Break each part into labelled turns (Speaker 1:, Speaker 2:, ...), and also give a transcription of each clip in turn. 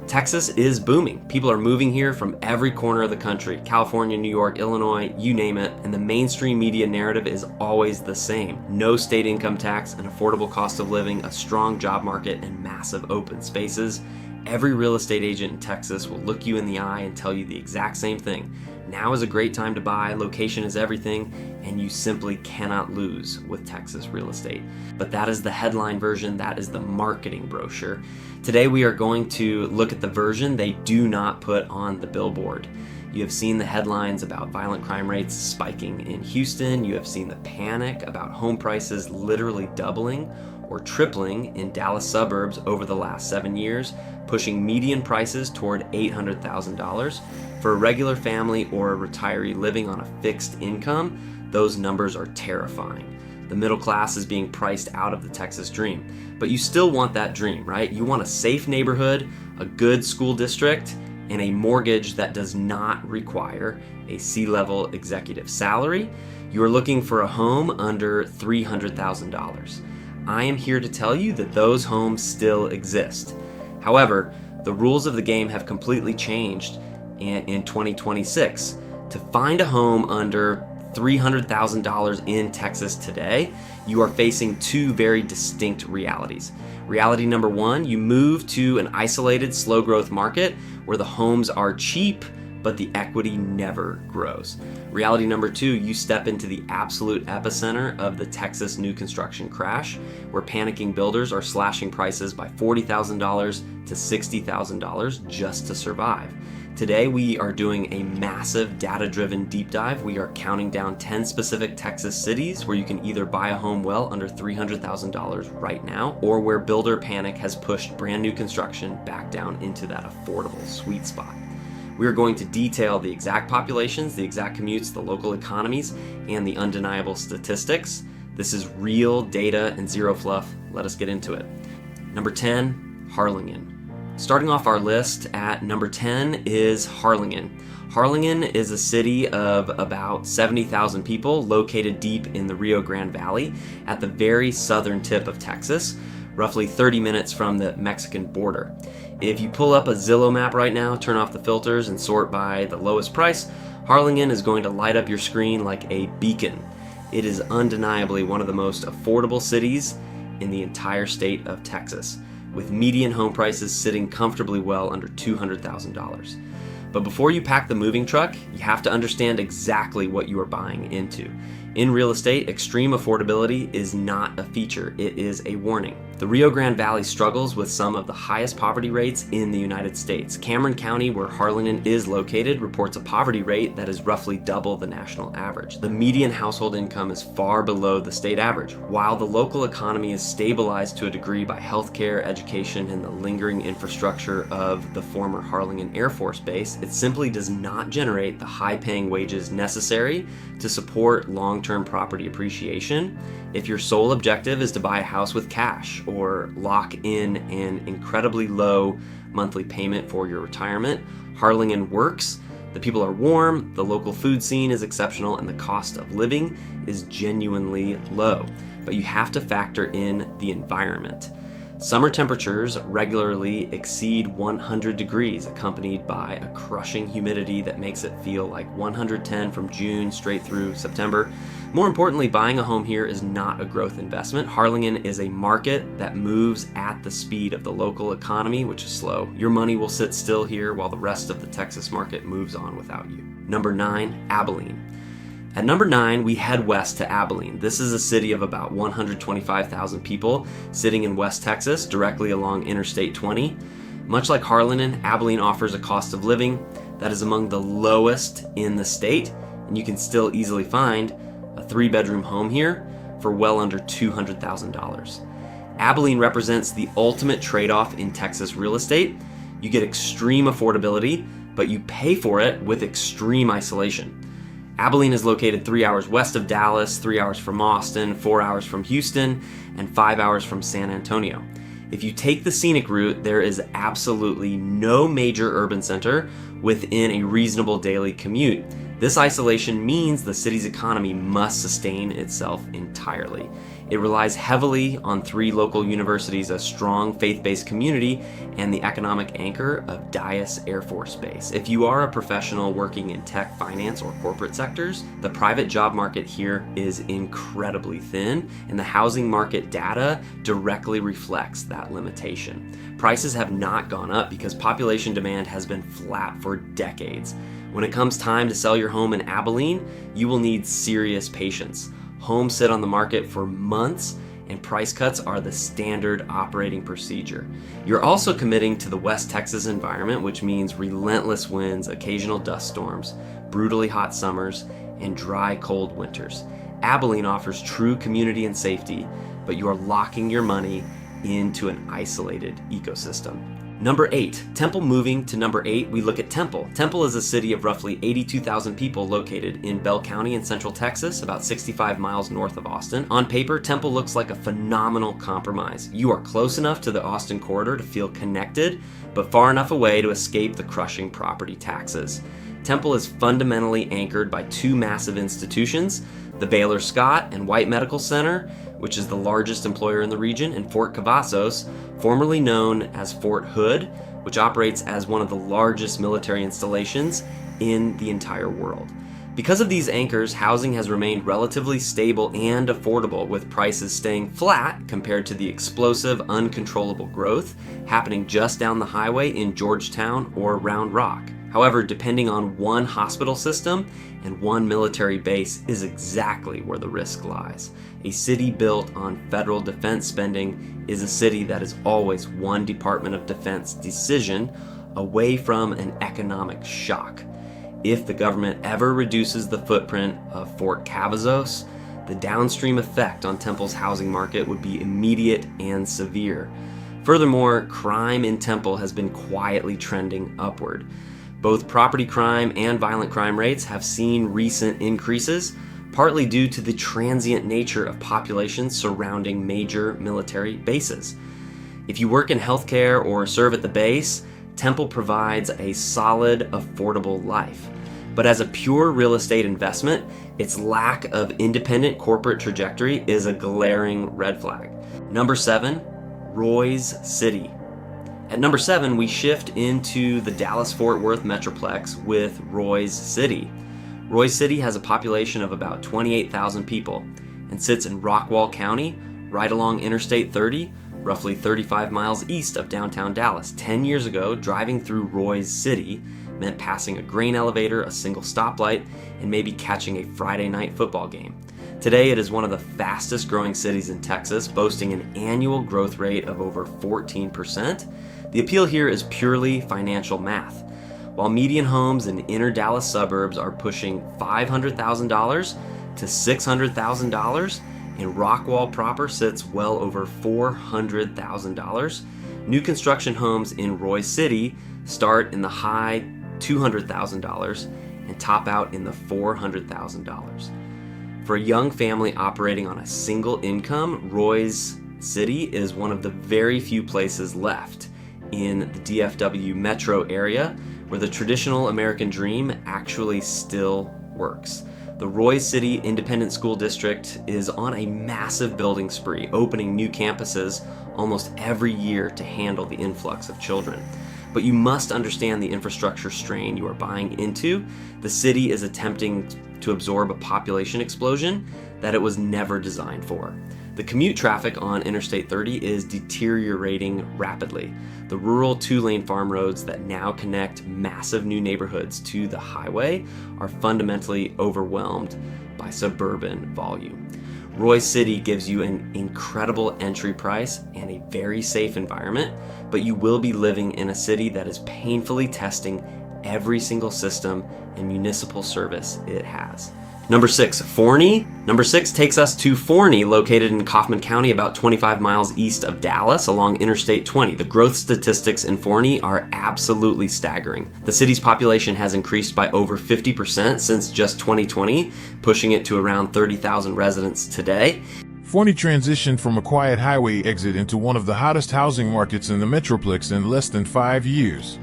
Speaker 1: Texas is booming. People are moving here from every corner of the country. California, New York, Illinois, you name it. And the mainstream media narrative is always the same. No state income tax, an affordable cost of living, a strong job market, and massive open spaces. Every real estate agent in Texas will look you in the eye and tell you the exact same thing. Now is a great time to buy, location is everything, and you simply cannot lose with Texas real estate. But that is the headline version, that is the marketing brochure. Today we are going to look at the version they do not put on the billboard. You have seen the headlines about violent crime rates spiking in Houston. You have seen the panic about home prices literally doubling or tripling in Dallas suburbs over the last 7 years, pushing median prices toward $800,000. For a regular family or a retiree living on a fixed income, those numbers are terrifying. The middle class is being priced out of the Texas dream. But you still want that dream, right? You want a safe neighborhood, a good school district, and a mortgage that does not require a C-level executive salary. You are looking for a home under $300,000. I am here to tell you that those homes still exist. However, the rules of the game have completely changed in 2026. To find a home under $300,000 in Texas today, you are facing two very distinct realities. Reality number one, you move to an isolated, slow growth market where the homes are cheap, but the equity never grows. Reality number two, you step into the absolute epicenter of the Texas new construction crash, where panicking builders are slashing prices by $40,000 to $60,000 just to survive. Today, we are doing a massive data-driven deep dive. We are counting down 10 specific Texas cities where you can either buy a home well under $300,000 right now, or where builder panic has pushed brand new construction back down into that affordable sweet spot. We are going to detail the exact populations, the exact commutes, the local economies, and the undeniable statistics. This is real data and zero fluff. Let us get into it. Number 10, Harlingen. Starting off our list at number 10 is Harlingen. Harlingen is a city of about 70,000 people located deep in the Rio Grande Valley at the very southern tip of Texas, roughly 30 minutes from the Mexican border. If you pull up a Zillow map right now, turn off the filters and sort by the lowest price, Harlingen is going to light up your screen like a beacon. It is undeniably one of the most affordable cities in the entire state of Texas, with median home prices sitting comfortably well under $200,000. But before you pack the moving truck, you have to understand exactly what you are buying into. In real estate, extreme affordability is not a feature, it is a warning. The Rio Grande Valley struggles with some of the highest poverty rates in the United States. Cameron County, where Harlingen is located, reports a poverty rate that is roughly double the national average. The median household income is far below the state average. While the local economy is stabilized to a degree by healthcare, education, and the lingering infrastructure of the former Harlingen Air Force Base, it simply does not generate the high-paying wages necessary to support long-term property appreciation. If your sole objective is to buy a house with cash or lock in an incredibly low monthly payment for your retirement, Harlingen works. The people are warm, the local food scene is exceptional, and the cost of living is genuinely low. But you have to factor in the environment. Summer temperatures regularly exceed 100 degrees, accompanied by a crushing humidity that makes it feel like 110 from June straight through September. More importantly, buying a home here is not a growth investment. Harlingen is a market that moves at the speed of the local economy, which is slow. Your money will sit still here while the rest of the Texas market moves on without you. Number 9, Abilene. At number 9, we head west to Abilene. This is a city of about 125,000 people sitting in West Texas, directly along Interstate 20. Much like Harlingen, Abilene offers a cost of living that is among the lowest in the state, and you can still easily find a 3-bedroom home here for well under $200,000. Abilene represents the ultimate trade-off in Texas real estate. You get extreme affordability, but you pay for it with extreme isolation. Abilene is located 3 hours west of Dallas, 3 hours from Austin, 4 hours from Houston, and 5 hours from San Antonio. If you take the scenic route, there is absolutely no major urban center within a reasonable daily commute. This isolation means the city's economy must sustain itself entirely. It relies heavily on 3 local universities, a strong faith-based community, and the economic anchor of Dyess Air Force Base. If you are a professional working in tech, finance, or corporate sectors, the private job market here is incredibly thin, and the housing market data directly reflects that limitation. Prices have not gone up because population demand has been flat for decades. When it comes time to sell your home in Abilene, you will need serious patience. Homes sit on the market for months, and price cuts are the standard operating procedure. You're also committing to the West Texas environment, which means relentless winds, occasional dust storms, brutally hot summers, and dry, cold winters. Abilene offers true community and safety, but you are locking your money into an isolated ecosystem. Number 8, Temple. Moving to number 8, we look at Temple. Temple is a city of roughly 82,000 people located in Bell County in central Texas, about 65 miles north of Austin. On paper, Temple looks like a phenomenal compromise. You are close enough to the Austin corridor to feel connected, but far enough away to escape the crushing property taxes. Temple is fundamentally anchored by 2 massive institutions, the Baylor Scott and White Medical Center, which is the largest employer in the region, and Fort Cavazos, formerly known as Fort Hood, which operates as one of the largest military installations in the entire world. Because of these anchors, housing has remained relatively stable and affordable, with prices staying flat compared to the explosive, uncontrollable growth happening just down the highway in Georgetown or Round Rock. However, depending on one hospital system and one military base is exactly where the risk lies. A city built on federal defense spending is a city that is always one Department of Defense decision away from an economic shock. If the government ever reduces the footprint of Fort Cavazos, the downstream effect on Temple's housing market would be immediate and severe. Furthermore, crime in Temple has been quietly trending upward. Both property crime and violent crime rates have seen recent increases, partly due to the transient nature of populations surrounding major military bases. If you work in healthcare or serve at the base, Temple provides a solid, affordable life. But as a pure real estate investment, its lack of independent corporate trajectory is a glaring red flag. Number 7, Royse City. At number 7, we shift into the Dallas-Fort Worth Metroplex with Royse City. Royse City has a population of about 28,000 people and sits in Rockwall County, right along Interstate 30, roughly 35 miles east of downtown Dallas. 10 years ago, driving through Royse City meant passing a grain elevator, a single stoplight, and maybe catching a Friday night football game. Today, it is one of the fastest growing cities in Texas, boasting an annual growth rate of over 14%. The appeal here is purely financial math. While median homes in inner Dallas suburbs are pushing $500,000 to $600,000, and Rockwall proper sits well over $400,000, new construction homes in Royse City start in the high $200,000 and top out in the $400,000. For a young family operating on a single income, Royse City is one of the very few places left in the DFW metro area where the traditional American dream actually still works. The Royse City Independent School District is on a massive building spree, opening new campuses almost every year to handle the influx of children. But you must understand the infrastructure strain you are buying into. The city is attempting to absorb a population explosion that it was never designed for. The commute traffic on Interstate 30 is deteriorating rapidly. The rural 2-lane farm roads that now connect massive new neighborhoods to the highway are fundamentally overwhelmed by suburban volume. Royse City gives you an incredible entry price and a very safe environment, but you will be living in a city that is painfully testing every single system and municipal service it has. Number 6, Forney. Number 6 takes us to Forney, located in Kaufman County, about 25 miles east of Dallas along Interstate 20. The growth statistics in Forney are absolutely staggering. The city's population has increased by over 50% since just 2020, pushing it to around 30,000 residents today.
Speaker 2: Forney transitioned from a quiet highway exit into one of the hottest housing markets in the Metroplex in less than 5 years.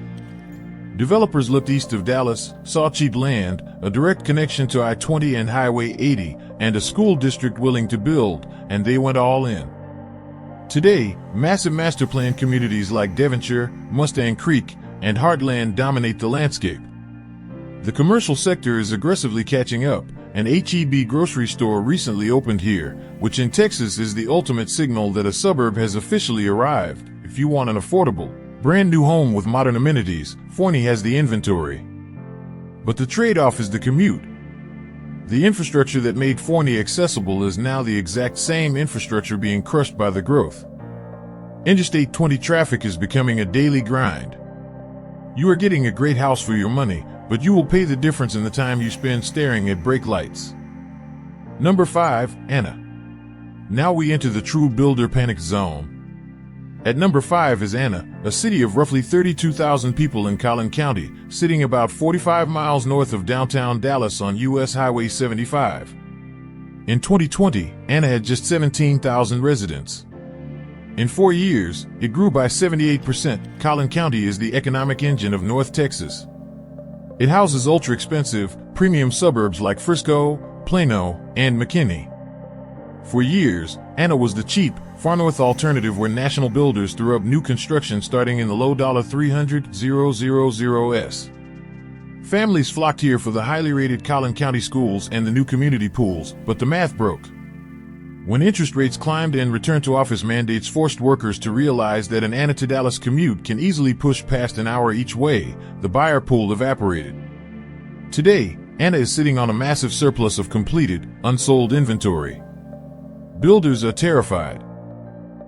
Speaker 2: Developers looked east of Dallas, saw cheap land, a direct connection to I-20 and Highway 80, and a school district willing to build, and they went all in. Today, massive master plan communities like Devonshire, Mustang Creek, and Heartland dominate the landscape. The commercial sector is aggressively catching up. An H-E-B grocery store recently opened here, which in Texas is the ultimate signal that a suburb has officially arrived. If you want an affordable, brand new home with modern amenities, Forney has the inventory. But the trade-off is the commute. The infrastructure that made Forney accessible is now the exact same infrastructure being crushed by the growth. Interstate 20 traffic is becoming a daily grind. You are getting a great house for your money, but you will pay the difference in the time you spend staring at brake lights. Number 5, Anna. Now we enter the true builder panic zone. At number 5 is Anna, a city of roughly 32,000 people in Collin County, sitting about 45 miles north of downtown Dallas on US Highway 75. In 2020, Anna had just 17,000 residents. In 4 years, it grew by 78%. Collin County is the economic engine of North Texas. It houses ultra-expensive, premium suburbs like Frisco, Plano, and McKinney. For years, Anna was the cheap, far north alternative where national builders threw up new construction starting in the low $300,000s. Families flocked here for the highly rated Collin County schools and the new community pools, but the math broke. When interest rates climbed and return-to-office mandates forced workers to realize that an Anna to Dallas commute can easily push past an hour each way, the buyer pool evaporated. Today, Anna is sitting on a massive surplus of completed, unsold inventory. Builders are terrified.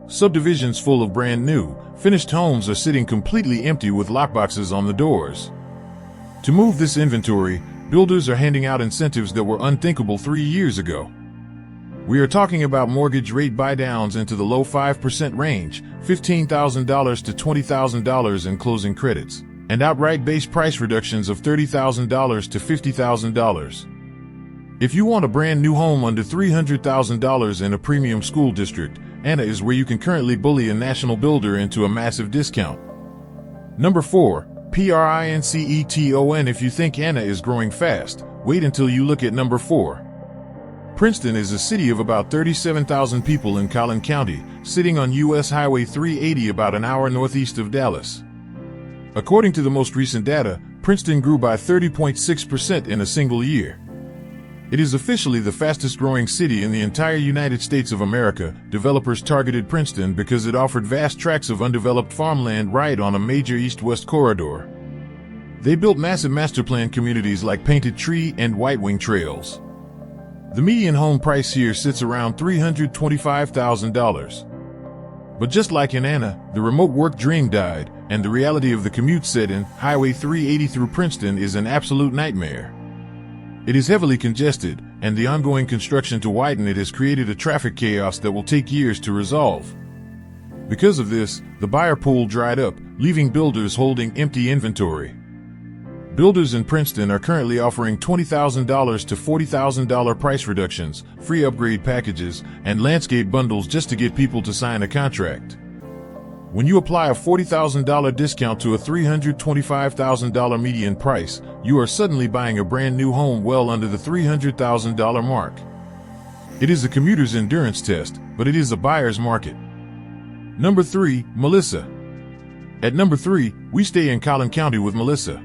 Speaker 2: Subdivisions full of brand new, finished homes are sitting completely empty with lockboxes on the doors. To move this inventory, builders are handing out incentives that were unthinkable 3 years ago. We are talking about mortgage rate buy-downs into the low 5% range, $15,000 to $20,000 in closing credits, and outright base price reductions of $30,000 to $50,000. If you want a brand new home under $300,000 in a premium school district, Anna is where you can currently bully a national builder into a massive discount. Number 4, Princeton. If you think Anna is growing fast, wait until you look at number 4. Princeton is a city of about 37,000 people in Collin County, sitting on US Highway 380 about an hour northeast of Dallas. According to the most recent data, Princeton grew by 30.6% in a single year. It is officially the fastest growing city in the entire United States of America. Developers targeted Princeton because it offered vast tracts of undeveloped farmland right on a major east-west corridor. They built massive master plan communities like Painted Tree and White Wing Trails. The median home price here sits around $325,000. But just like in Anna, the remote work dream died, and the reality of the commute set in. Highway 380 through Princeton is an absolute nightmare. It is heavily congested, and the ongoing construction to widen it has created a traffic chaos that will take years to resolve. Because of this, the buyer pool dried up, leaving builders holding empty inventory. Builders in Princeton are currently offering $20,000 to $40,000 price reductions, free upgrade packages, and landscape bundles just to get people to sign a contract. When you apply a $40,000 discount to a $325,000 median price, you are suddenly buying a brand new home well under the $300,000 mark. It is a commuter's endurance test, but it is a buyer's market. Number 3, Melissa. At number 3, we stay in Collin County with Melissa.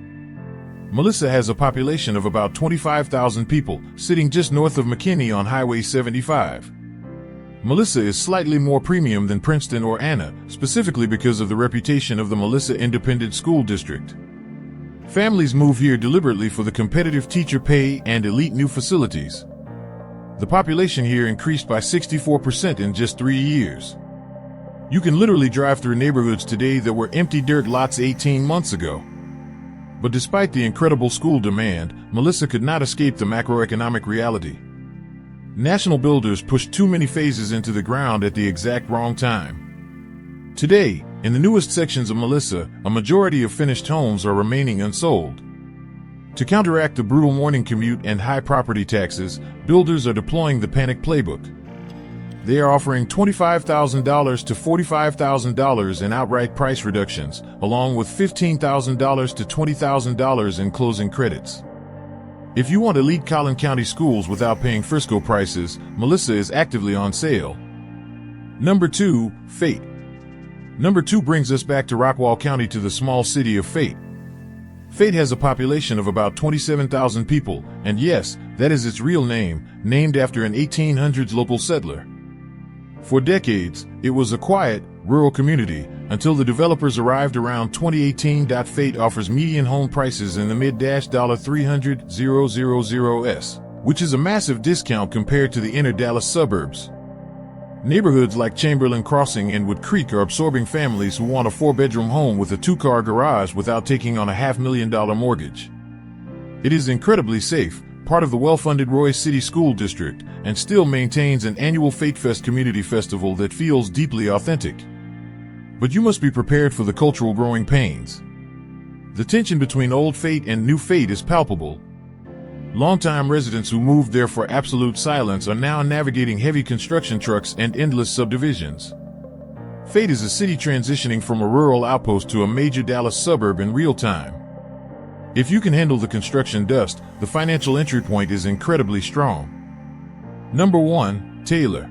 Speaker 2: Melissa has a population of about 25,000 people, sitting just north of McKinney on Highway 75. Melissa is slightly more premium than Princeton or Anna, specifically because of the reputation of the Melissa Independent School District. Families move here deliberately for the competitive teacher pay and elite new facilities. The population here increased by 64% in just 3 years. You can literally drive through neighborhoods today that were empty dirt lots 18 months ago. But despite the incredible school demand, Melissa could not escape the macroeconomic reality. National builders pushed too many phases into the ground at the exact wrong time. Today, in the newest sections of Melissa, a majority of finished homes are remaining unsold. To counteract the brutal morning commute and high property taxes, builders are deploying the panic playbook. They are offering $25,000 to $45,000 in outright price reductions, along with $15,000 to $20,000 in closing credits. If you want elite Collin County schools without paying Frisco prices, Melissa is actively on sale. Number 2, Fate. Number 2 brings us back to Rockwall County, to the small city of Fate. Fate has a population of about 27,000 people, and yes, that is its real name, named after an 1800s local settler. For decades, it was a quiet, rural community, until the developers arrived around 2018. Fate offers median home prices in the mid-$300,000s, which is a massive discount compared to the inner Dallas suburbs. Neighborhoods like Chamberlain Crossing and Wood Creek are absorbing families who want a 4-bedroom home with a 2-car garage without taking on a $500,000 mortgage. It is incredibly safe, part of the well-funded Royse City School District, and still maintains an annual Fate Fest community festival that feels deeply authentic. But you must be prepared for the cultural growing pains. The tension between old Fate and new Fate is palpable. Longtime residents who moved there for absolute silence are now navigating heavy construction trucks and endless subdivisions. Fate is a city transitioning from a rural outpost to a major Dallas suburb in real time. If you can handle the construction dust, the financial entry point is incredibly strong. Number 1, Taylor.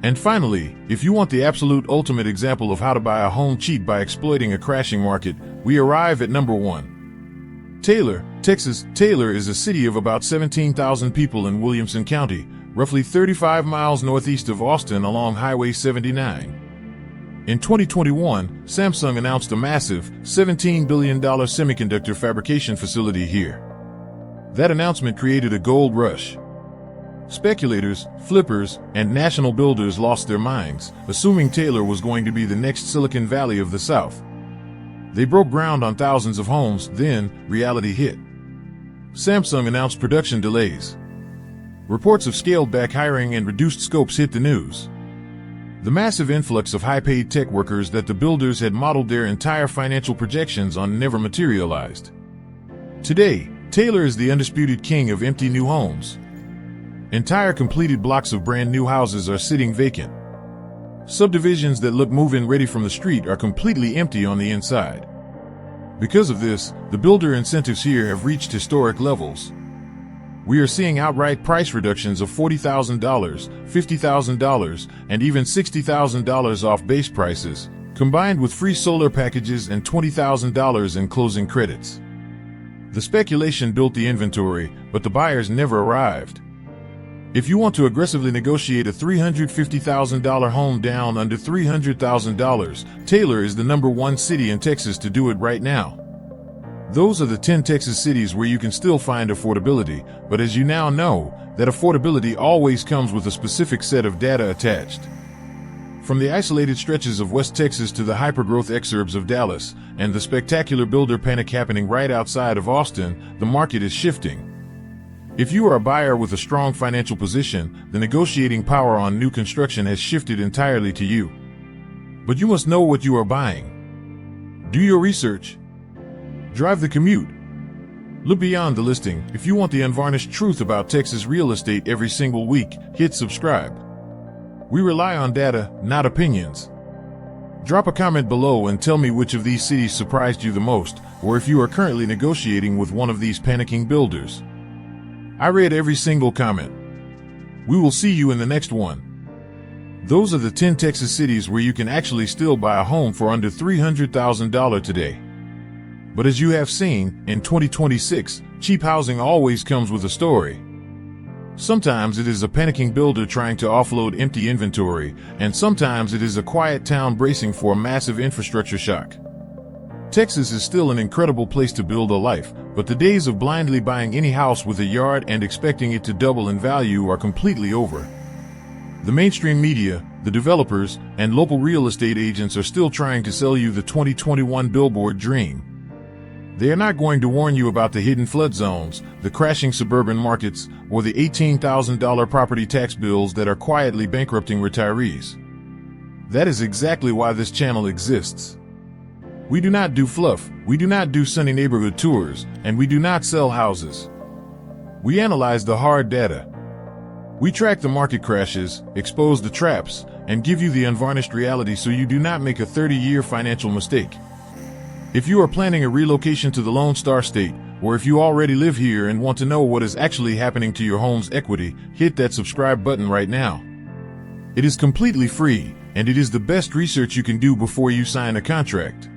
Speaker 2: And finally, if you want the absolute ultimate example of how to buy a home cheap by exploiting a crashing market, we arrive at number 1. Taylor, Texas. Taylor is a city of about 17,000 people in Williamson County, roughly 35 miles northeast of Austin along Highway 79. In 2021, Samsung announced a massive $17 billion semiconductor fabrication facility here. That announcement created a gold rush. Speculators, flippers, and national builders lost their minds, assuming Taylor was going to be the next Silicon Valley of the South. They broke ground on thousands of homes, then reality hit. Samsung announced production delays. Reports of scaled-back hiring and reduced scopes hit the news. The massive influx of high-paid tech workers that the builders had modeled their entire financial projections on never materialized. Today, Taylor is the undisputed king of empty new homes. Entire completed blocks of brand new houses are sitting vacant. Subdivisions that look move-in ready from the street are completely empty on the inside. Because of this, the builder incentives here have reached historic levels. We are seeing outright price reductions of $40,000, $50,000, and even $60,000 off base prices, combined with free solar packages and $20,000 in closing credits. The speculation built the inventory, but the buyers never arrived. If you want to aggressively negotiate a $350,000 home down under $300,000, Taylor is the number 1 city in Texas to do it right now. Those are the 10 Texas cities where you can still find affordability, but as you now know, that affordability always comes with a specific set of data attached. From the isolated stretches of West Texas to the hypergrowth exurbs of Dallas, and the spectacular builder panic happening right outside of Austin, the market is shifting. If you are a buyer with a strong financial position, the negotiating power on new construction has shifted entirely to you. But you must know what you are buying. Do your research. Drive the commute. Look beyond the listing. If you want the unvarnished truth about Texas real estate every single week, hit subscribe. We rely on data, not opinions. Drop a comment below and tell me which of these cities surprised you the most, or if you are currently negotiating with one of these panicking builders. I read every single comment. We will see you in the next one. Those are the 10 Texas cities where you can actually still buy a home for under $300,000 today. But as you have seen, in 2026, cheap housing always comes with a story. Sometimes it is a panicking builder trying to offload empty inventory, and sometimes it is a quiet town bracing for a massive infrastructure shock. Texas is still an incredible place to build a life, but the days of blindly buying any house with a yard and expecting it to double in value are completely over. The mainstream media, the developers, and local real estate agents are still trying to sell you the 2021 billboard dream. They are not going to warn you about the hidden flood zones, the crashing suburban markets, or the $18,000 property tax bills that are quietly bankrupting retirees. That is exactly why this channel exists. We do not do fluff, we do not do sunny neighborhood tours, and we do not sell houses. We analyze the hard data. We track the market crashes, expose the traps, and give you the unvarnished reality so you do not make a 30-year financial mistake. If you are planning a relocation to the Lone Star State, or if you already live here and want to know what is actually happening to your home's equity, hit that subscribe button right now. It is completely free, and it is the best research you can do before you sign a contract.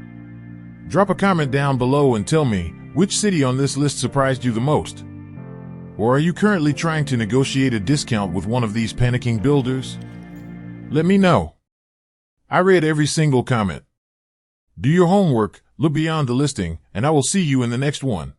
Speaker 2: Drop a comment down below and tell me which city on this list surprised you the most. Or are you currently trying to negotiate a discount with one of these panicking builders? Let me know. I read every single comment. Do your homework, look beyond the listing, and I will see you in the next one.